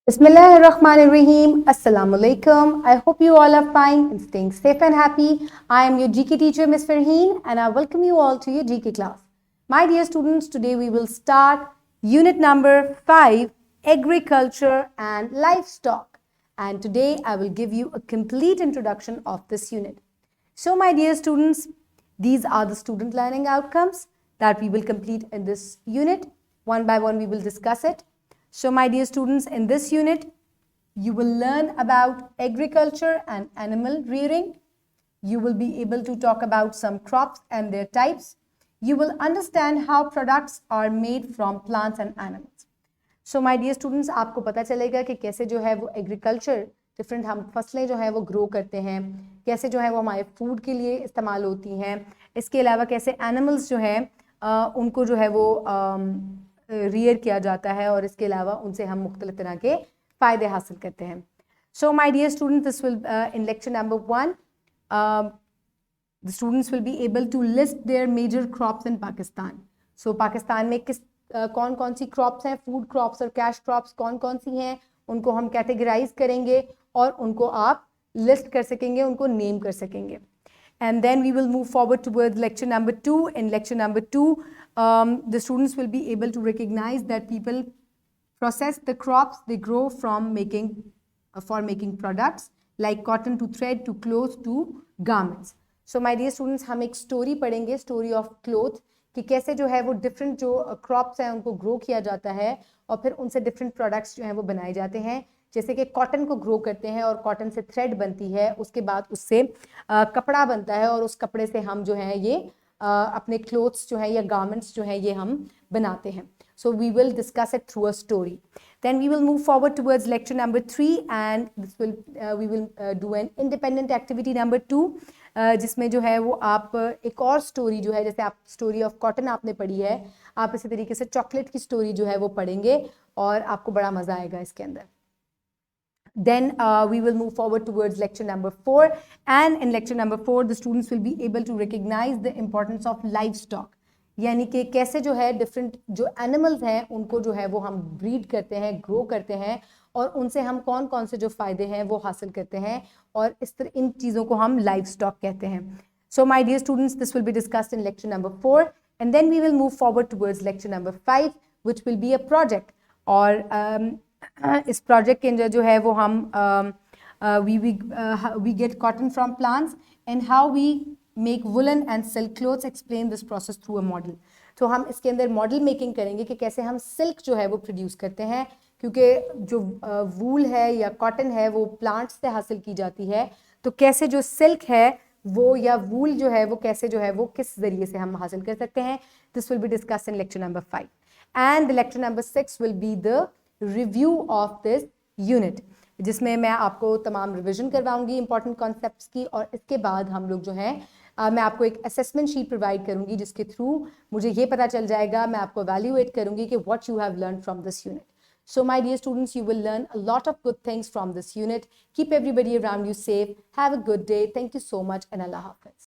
Bismillahirrahmanirrahim. Assalamu alaikum. I hope you all are fine and staying safe and happy. I am your GK teacher, Ms. Farheen, and I welcome you all to your GK class. My dear students, today we will start unit number 5, Agriculture and Livestock. And today I will give you a complete introduction of this unit. So, my dear students, these are the student learning outcomes that we will complete in this unit. One by one, we will discuss it. So, my dear students, in this unit, you will learn about agriculture and animal rearing. You will be able to talk about some crops and their types. You will understand how products are made from plants and animals. So, my dear students, आपको पता चलेगा कि कैसे जो है वो agriculture different हम फसलें जो है वो ग्रो करते हैं, कैसे जो है वो हमारे फूड के लिए इस्तेमाल होती हैं, इसके अलावा कैसे एनिमल्स जो हैं उनको जो है वो रियर किया जाता है और इसके अलावा उनसे हम मुख्तलिफ तरह के फ़ायदे हासिल करते हैं. So my dear student, this will in lecture number 1 the students will be able to list their major crops in Pakistan. So Pakistan में किस कौन कौन सी क्रॉप्स हैं, फूड क्रॉप्स और कैश क्रॉप्स कौन कौन सी हैं, उनको हम कैटेगराइज करेंगे और उनको आप लिस्ट कर सकेंगे, उनको नेम कर सकेंगे. And then we will move forward towards lecture number 2. In lecture number 2, the students will be able to recognize that people process the crops they grow from for making products like cotton to thread to clothes to garments. So my dear students, हम एक story पढ़ेंगे, story of cloth, कि कैसे जो है वो different जो crops हैं उनको ग्रो किया जाता है और फिर उनसे डिफरेंट प्रोडक्ट्स जो हैं वो बनाए जाते हैं. जैसे कि कॉटन को ग्रो करते हैं और कॉटन से थ्रेड बनती है, उसके बाद उससे कपड़ा बनता है और उस कपड़े से हम जो है ये अपने क्लोथ्स जो है या गारमेंट्स जो है ये हम बनाते हैं. So we will discuss it through a story. Then we will move forward towards lecture number 3 and this will we will do an independent activity number 2, जिसमें जो है वो आप एक और स्टोरी जो है, जैसे आप स्टोरी ऑफ कॉटन आपने पढ़ी है, आप इसी तरीके से चॉकलेट की स्टोरी जो है वो पढ़ेंगे और आपको बड़ा मजा आएगा इसके अंदर. Then we will move forward towards lecture number 4, and in lecture number 4 the students will be able to recognize the importance of livestock. यानी कि कैसे जो है डिफरेंट जो एनिमल्स हैं उनको जो है वो हम ब्रीड करते हैं, ग्रो करते हैं और उनसे हम कौन कौन से जो फायदे हैं वो हासिल करते हैं और इस तरह इन चीज़ों को हम लाइव स्टॉक कहते हैं. So my dear students, this will be discussed in lecture number 4 and then we will move forward towards lecture number 5 which will be a project. और इस प्रोजेक्ट के अंदर जो है वो हम we get cotton from plants and how we make woolen and silk clothes. Explain this process through a model. तो हम इसके अंदर मॉडल मेकिंग करेंगे कि कैसे हम सिल्क जो है वो प्रोड्यूस करते हैं, क्योंकि जो वूल है या कॉटन है वो प्लांट्स से हासिल की जाती है, तो कैसे जो सिल्क है वो या वूल जो है वो कैसे जो है वो किस जरिए से हम हासिल कर सकते हैं. This will be discussed in lecture number 5 and lecture number 6 will be the review of this unit, जिसमें मैं आपको तमाम रिवीजन करवाऊंगी इंपॉर्टेंट कॉन्सेप्ट्स की और इसके बाद हम लोग जो है मैं आपको एक असेसमेंट शीट प्रोवाइड करूंगी जिसके थ्रू मुझे ये पता चल जाएगा, मैं आपको वैल्यूएट करूंगी कि what you have learn from this unit. So my dear students, you will learn a lot of good things from this unit. Keep everybody around you safe. Have a good day. Thank you so much and Allah Hafiz.